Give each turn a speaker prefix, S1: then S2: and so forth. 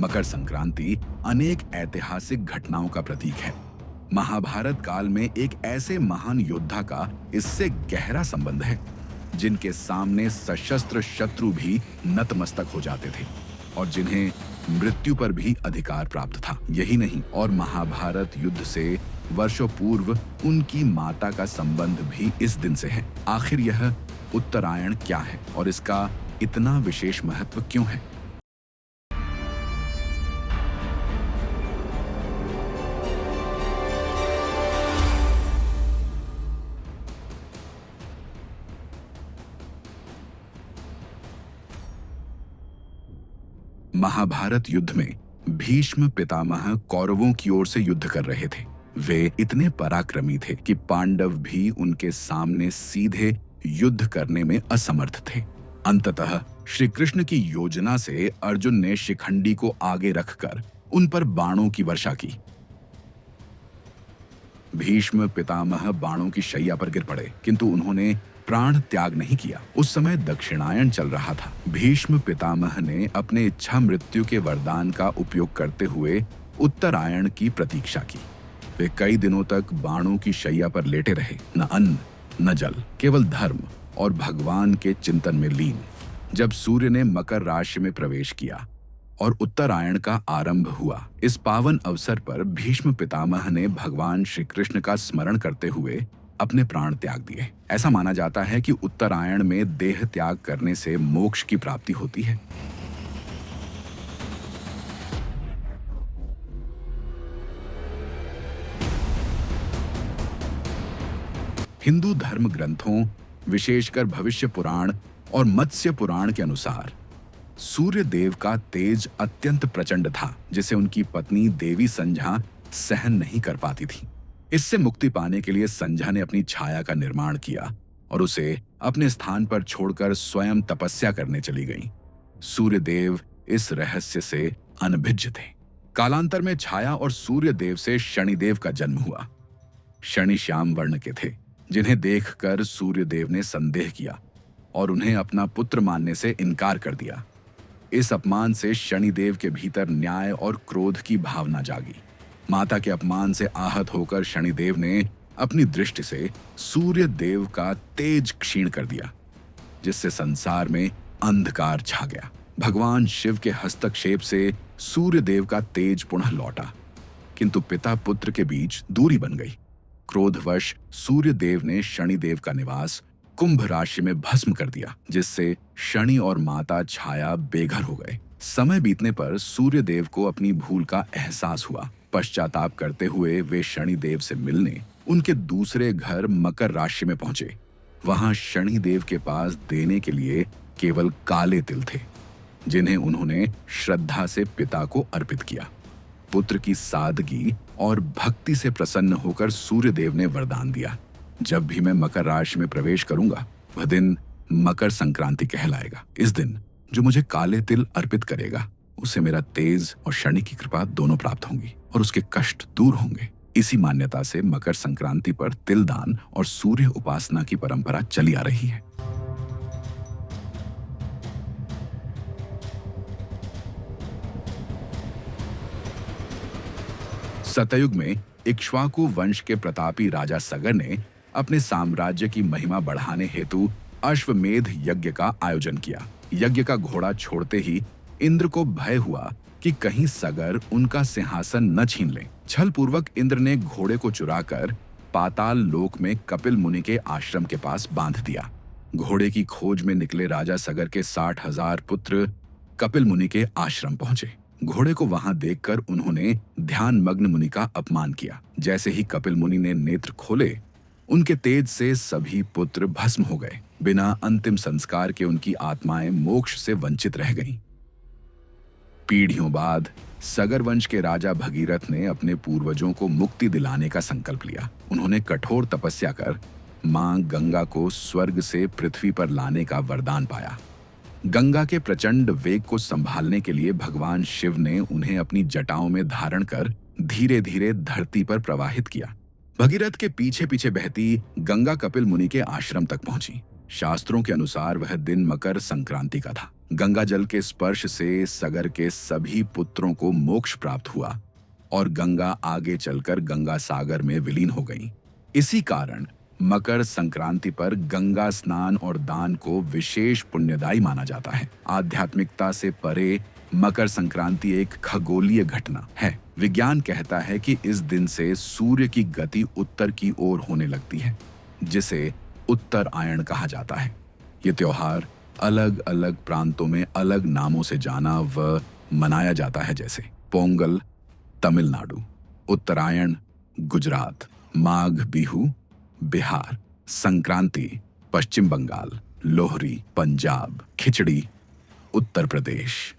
S1: मकर संक्रांति अनेक ऐतिहासिक घटनाओं का प्रतीक है। महाभारत काल में एक ऐसे महान योद्धा का इससे गहरा संबंध है जिनके सामने सशस्त्र शत्रु भी नतमस्तक हो जाते थे और जिन्हें मृत्यु पर भी अधिकार प्राप्त था। यही नहीं, और महाभारत युद्ध से वर्षों पूर्व उनकी माता का संबंध भी इस दिन से है। आखिर यह उत्तरायण क्या है और इसका इतना विशेष महत्व क्यों है? महाभारत युद्ध में भीष्म पितामह कौरवों की ओर से युद्ध कर रहे थे। वे इतने पराक्रमी थे कि पांडव भी उनके सामने सीधे युद्ध करने में असमर्थ थे। अंततः श्री कृष्ण की योजना से अर्जुन ने शिखंडी को आगे रखकर उन पर बाणों की वर्षा की। भीष्म पितामह बाणों की शैया पर गिर पड़े, किंतु उन्होंने प्राण त्याग नहीं किया। उस समय दक्षिणायन चल रहा था। भीष्म पितामह ने अपने इच्छा मृत्यु के वरदान का उपयोग करते हुए उत्तरायण की प्रतीक्षा की। वे कई दिनों तक बाणों की शैया पर लेटे रहे, न अन्न न जल, केवल धर्म और भगवान के चिंतन में लीन। जब सूर्य ने मकर राशि में प्रवेश किया और उत्तरायण का आरंभ हुआ, इस पावन अवसर पर भीष्म पितामह ने भगवान श्री कृष्ण का स्मरण करते हुए अपने प्राण त्याग दिए। ऐसा माना जाता है कि उत्तरायण में देह त्याग करने से मोक्ष की प्राप्ति होती है। हिंदू धर्म ग्रंथों, विशेषकर भविष्य पुराण और मत्स्य पुराण के अनुसार सूर्य देव का तेज अत्यंत प्रचंड था, जिसे उनकी पत्नी देवी संध्या सहन नहीं कर पाती थी। इससे मुक्ति पाने के लिए संध्या ने अपनी छाया का निर्माण किया और उसे अपने स्थान पर छोड़कर स्वयं तपस्या करने चली गईं। सूर्य देव इस रहस्य से अनभिज्ञ थे। कालांतर में छाया और सूर्य देव से शनिदेव का जन्म हुआ। शनि श्याम वर्ण के थे, जिन्हें देखकर सूर्य देव ने संदेह किया और उन्हें अपना पुत्र मानने से इनकार कर दिया। इस अपमान से शनिदेव के भीतर न्याय और क्रोध की भावना जागी। माता के अपमान से आहत होकर शनिदेव ने अपनी दृष्टि से सूर्य देव का तेज क्षीण कर दिया, जिससे संसार में अंधकार छा गया। भगवान शिव के हस्तक्षेप से सूर्य देव का तेज पुनः लौटा, किंतु पिता पुत्र के बीच दूरी बन गई। क्रोधवश सूर्य देव ने शनिदेव का निवास कुंभ राशि में भस्म कर दिया, जिससे शनि और माता छाया बेघर हो गए। समय बीतने पर सूर्य देव को अपनी भूल का एहसास हुआ। पश्चाताप करते हुए वे शनिदेव से मिलने उनके दूसरे घर मकर राशि में पहुंचे। वहां शनिदेव के पास देने के लिए केवल काले तिल थे, जिन्हें उन्होंने श्रद्धा से पिता को अर्पित किया। पुत्र की सादगी और भक्ति से प्रसन्न होकर सूर्यदेव ने वरदान दिया, जब भी मैं मकर राशि में प्रवेश करूंगा, वह दिन मकर संक्रांति कहलाएगा। इस दिन जो मुझे काले तिल अर्पित करेगा, उसे मेरा तेज और शनि की कृपा दोनों प्राप्त होंगी और उसके कष्ट दूर होंगे। इसी मान्यता से मकर संक्रांति पर तिल दान और सूर्य उपासना की परंपरा चली आ रही है। सतयुग में इक्ष्वाकु वंश के प्रतापी राजा सगर ने अपने साम्राज्य की महिमा बढ़ाने हेतु अश्वमेध यज्ञ का आयोजन किया। यज्ञ का घोड़ा छोड़ते ही इंद्र को भय हुआ कि कहीं सगर उनका सिंहासन न छीन ले। छल पूर्वक इंद्र ने घोड़े को चुराकर पाताल लोक में कपिल मुनि के आश्रम के पास बांध दिया। घोड़े की खोज में निकले राजा सगर के 60,000 पुत्र कपिल मुनि के आश्रम पहुंचे। घोड़े को वहां देखकर उन्होंने ध्यान मग्न मुनि का अपमान किया। जैसे ही कपिल मुनि ने नेत्र खोले, उनके तेज से सभी पुत्र भस्म हो गए। बिना अंतिम संस्कार के उनकी आत्माएं मोक्ष से वंचित रह गईं। पीढ़ियों बाद सगर वंश के राजा भगीरथ ने अपने पूर्वजों को मुक्ति दिलाने का संकल्प लिया। उन्होंने कठोर तपस्या कर मां गंगा को स्वर्ग से पृथ्वी पर लाने का वरदान पाया। गंगा के प्रचंड वेग को संभालने के लिए भगवान शिव ने उन्हें अपनी जटाओं में धारण कर धीरे धीरे धरती पर प्रवाहित किया। भगीरथ के पीछे पीछे बहती गंगा कपिल मुनि के आश्रम तक पहुंची। शास्त्रों के अनुसार वह दिन मकर संक्रांति का था। गंगा जल के स्पर्श से सगर के सभी पुत्रों को मोक्ष प्राप्त हुआ और गंगा आगे चलकर गंगा सागर में विलीन हो गई। इसी कारण मकर संक्रांति पर गंगा स्नान और दान को विशेष पुण्यदायी माना जाता है। आध्यात्मिकता से परे मकर संक्रांति एक खगोलीय घटना है। विज्ञान कहता है कि इस दिन से सूर्य की गति उत्तर की ओर होने लगती है, जिसे उत्तरायण कहा जाता है। ये त्योहार अलग अलग प्रांतों में अलग नामों से जाना व मनाया जाता है, जैसे पोंगल तमिलनाडु, उत्तरायण गुजरात, माघ बिहू बिहार, संक्रांति पश्चिम बंगाल, लोहरी पंजाब, खिचड़ी उत्तर प्रदेश।